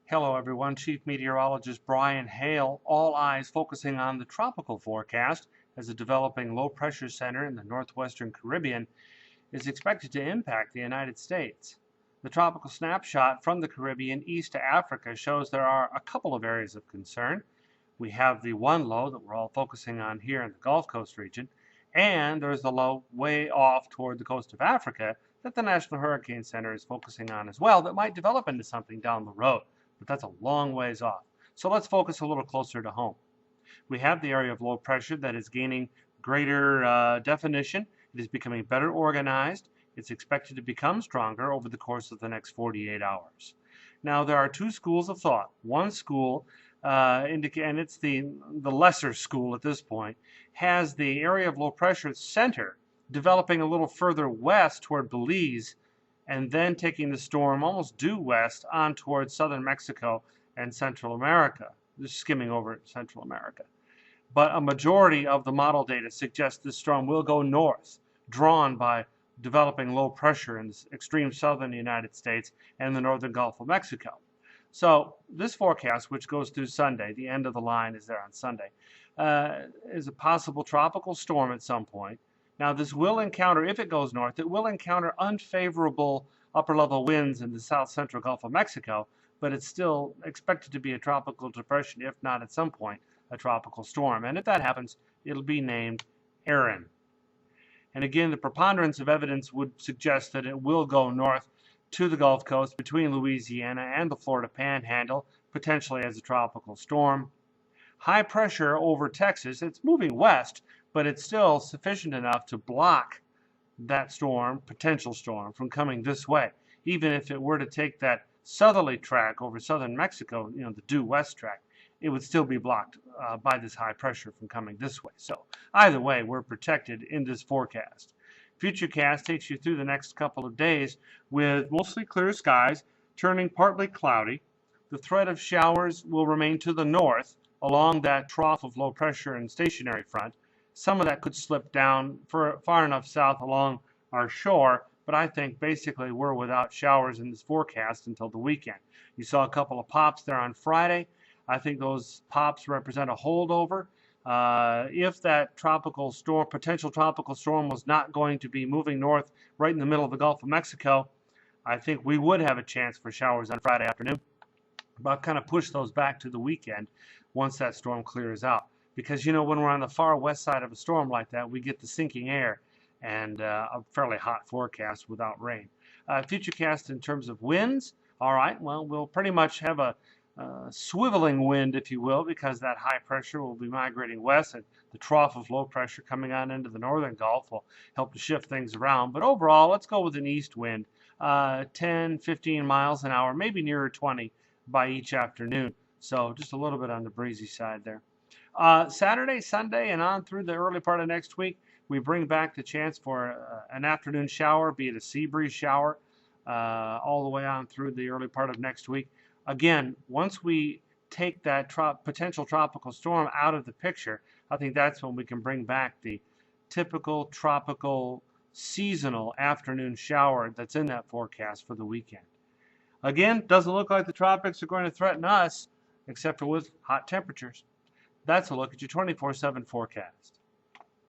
Hello everyone, Chief Meteorologist Brian Hale. All eyes focusing on the tropical forecast as a developing low pressure center in the northwestern Caribbean is expected to impact the United States. The tropical snapshot from the Caribbean east to Africa shows there are a couple of areas of concern. We have the one low that we're all focusing on here in the Gulf Coast region, and there's the low way off toward the coast of Africa that the National Hurricane Center is focusing on as well that might develop into something down the road, but that's a long ways off. So let's focus a little closer to home. We have the area of low pressure that is gaining greater definition. It is becoming better organized. It's expected to become stronger over the course of the next 48 hours. Now, there are two schools of thought. One school, and it's the lesser school at this point, has the area of low pressure center developing a little further west toward Belize and then taking the storm almost due west on towards southern Mexico and Central America, just skimming over Central America. But a majority of the model data suggests this storm will go north, drawn by developing low pressure in the extreme southern United States and the northern Gulf of Mexico. So this forecast, which goes through Sunday, the end of the line is there on Sunday, is a possible tropical storm at some point. Now this will encounter, if it goes north, it will encounter unfavorable upper-level winds in the south-central Gulf of Mexico, but it's still expected to be a tropical depression, if not at some point a tropical storm. And if that happens, it'll be named Erin. And again, the preponderance of evidence would suggest that it will go north to the Gulf Coast between Louisiana and the Florida Panhandle, potentially as a tropical storm. High pressure over Texas, it's moving west, but it's still sufficient enough to block that storm, potential storm, from coming this way. Even if it were to take that southerly track over southern Mexico, the due west track, it would still be blocked by this high pressure from coming this way. So either way, we're protected in this forecast. Futurecast takes you through the next couple of days with mostly clear skies, turning partly cloudy. The threat of showers will remain to the north along that trough of low pressure and stationary front. Some of that could slip down far enough south along our shore, but I think basically we're without showers in this forecast until the weekend. You saw a couple of pops there on Friday. I think those pops represent a holdover. If that potential tropical storm was not going to be moving north right in the middle of the Gulf of Mexico, I think we would have a chance for showers on Friday afternoon. But I'll kind of push those back to the weekend once that storm clears out. Because, when we're on the far west side of a storm like that, we get the sinking air and a fairly hot forecast without rain. Futurecast in terms of winds, all right, well, we'll pretty much have a swiveling wind, if you will, because that high pressure will be migrating west, and the trough of low pressure coming on into the northern Gulf will help to shift things around. But overall, let's go with an east wind, 10, 15 miles an hour, maybe nearer 20 by each afternoon. So just a little bit on the breezy side there. Saturday, Sunday, and on through the early part of next week, we bring back the chance for an afternoon shower, be it a sea breeze shower, all the way on through the early part of next week. Again, once we take that potential tropical storm out of the picture, I think that's when we can bring back the typical tropical seasonal afternoon shower that's in that forecast for the weekend. Again, doesn't look like the tropics are going to threaten us, except for with hot temperatures. That's a look at your 24/7 forecast.